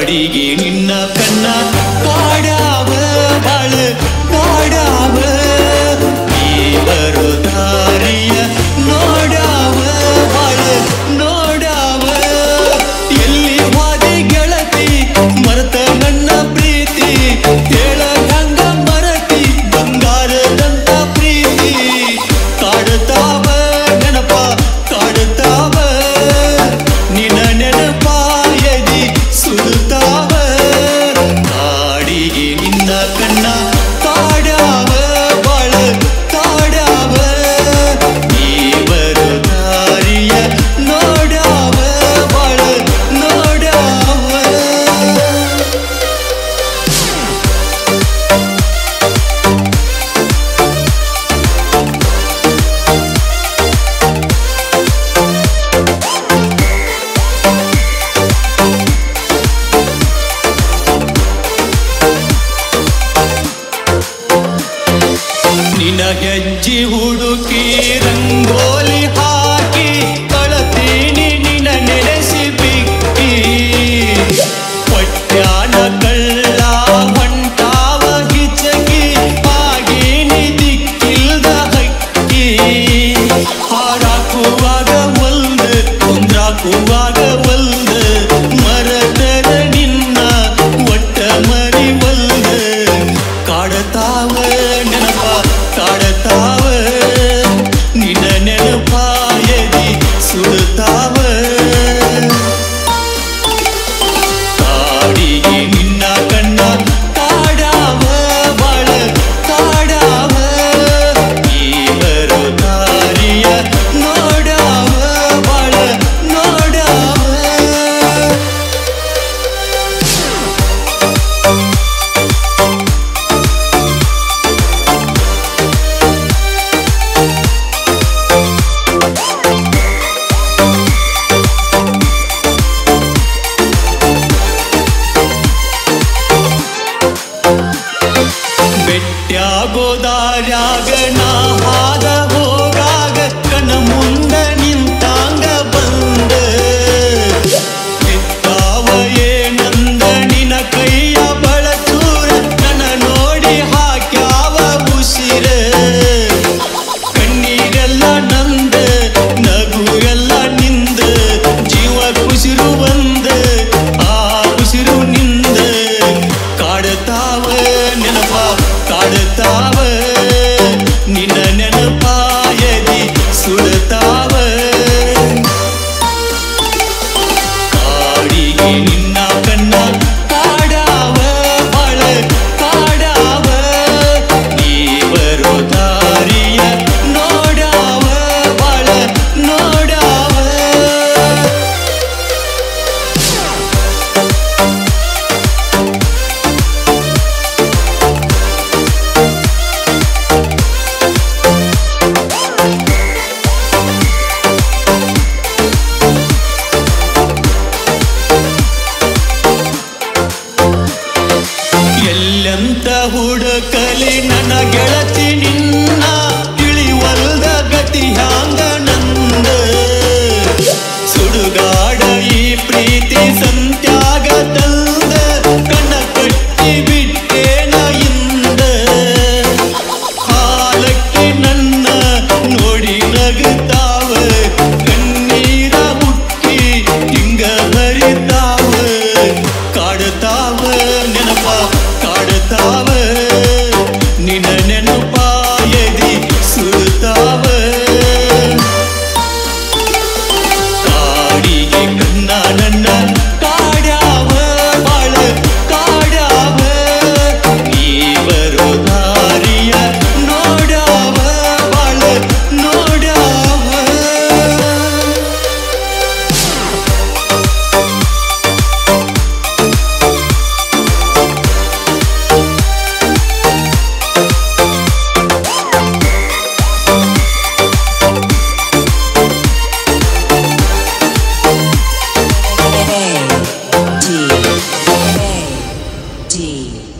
ಕಾಡಿಗೆ ನಿನ್ನ ಕಣ್ಣ ಕಾಡಾವ ಬಾಳ ಕಾಡಾವ ನೀ ಬರೋ ದಾರಿಯ ನೋಡಾವ ಬಾಳ ನೋಡಾವ ಎಲ್ಲಿ ಹೋದೆ ಗೆಳತಿ ಮರೆತ ನನ್ನ ಪ್ರೀತಿ ಹೇಳಂಗ ಮರತಿ ಬಂಗಾರದಂತ ಪ್ರೀತಿ ಕಾಡುತ್ತಾವ ನೆನಪ ಕಾಡುತ್ತಾವ ನಿನ್ನ ನೆನಪ ಎದಿ ಸುಡುತ್ತಾವ ಕಾಡಿಗೆ ನಿನ್ನ ಕಣ್ಣ ಕಾಡಾವ ಬಾಳ ಕಾಡಾವ ನೀ ಬರೋ ದಾರಿಯ ನೋಡಾವ ಬಾಳ ನೋಡಾವ ನಿನ ಹೆಜ್ಜೆ ಹುಡುಕಿ ರಂಗೋಲಿ ಹಾಕಿ ಕಳತೀನಿ ನಿನ ನೆನೆಸಿ ಬಿಕ್ಕಿ ಪಟ್ಯಾನ ಕಳ್ಳ ಹೊಂಟಾವ ಹಿಚಕಿ ಆಗೇನಿ ದಿಕ್ಕಿಲ್ದ ಹಕ್ಕಿ ಹಾಡಾಕುವಾಗ ಒಲ್ದ ಕುಂದ್ರಾಕುವಾಗ ಒಲ್ದ ಮರದರ ನಿನ್ನ ಒಟ್ಟ ಮರಿ ಒಲ್ದ ಕಾಡತಾವ ನೆನಪ ಕಾಡತಾವ ನಿನ್ನ ನೆನಪ ಎದಿ ಸುಡುತ್ತಾವ ಕಾಡಿಗೆ ನಿನ್ನ ಕಣ್ಣ ಕಾಡಾವ ಬಾಳ ಕಾಡಾವ ನೀ ಬರೋ ದಾರಿಯ ನೋಡಾವ ಬಾಳ ನೋಡಾವ ಬೆಟ್ಟಾಗೋದಾರ್ಯಾಗ ನಾ ಹಾದ ಹೋಗಾಗ ಕಣ ಮುಂದ ನಿಂತಾಂಗ ಬಂದ ಬಿತ್ತಾವ ಏನಂದ ನಿನ ಕೈಯ ಬಳಚೂರ ನನ್ನ ನೋಡಿ ಹಾಕ್ಯಾವ ಉಸಿರ ಕಣ್ಣೀರೆಲ್ಲ ನಂದ ನಗು ಎಲ್ಲ ನಿಂದ ಜೀವ ಉಸಿರು ಬಂದ ಆ ಉಸಿರು ನಿಂದ ಕಾಡತಾವ ನೆನಪ ಕಾಡತಾವ ನಿನ್ನ ನೆನಪ ಎದಿ ಸುಡುತ್ತಾವ ಕಾಡಿಗೆ ನಿನ್ನ ಕಣ್ಣ ಕಾಡಾವ ಬಾಳ ಕಾಡಾವ ನೀ ಬರೋ ದಾರಿಯ ನೋಡಾವ ಬಾಳ ನೋಡಾವ ಎಲ್ಲಂತ ಹುಡುಕಲಿ ನನ್ನ ಗೆಳತಿ ನಿನ್ನ ತಿಳಿವಲ್ದ ಗತಿ ಹ್ಯಾಂಗ ನಂದ ಸುಡುಗಾಡ ಈ ಪ್ರೀತಿ ಸಂತ್ಯಾಗ ತಂದ ಕಣ್ಣ ಕಟ್ಟಿ ಬಿಟ್ಟೇನ ಇಂದ ಹಾಲಕ್ಕಿ ನನ್ನ ನೋಡಿ ನಗುತ್ತಾವ ಕಣ್ಣೀರ ಹುಟ್ಟಿ ಹಿಂಗ ಹರಿತಾವ ಕಾಡುತ್ತಾವ ನೆನಪ ಕಾಡುತ್ತಾವ ನಿನ್ನ ನೆನಪ ಎದಿ ಸುಡುತ್ತಾವ ಕಾಡಿಗೆ ಕಣ್ಣ ನನ್ನ ಕಾಡಾವ ಬಾಳ ಕಾಡಾವ ನೀ ಬರೋ ದಾರಿಯ ನೋಡಾವ ಬಾಳ ನೋಡಾವ D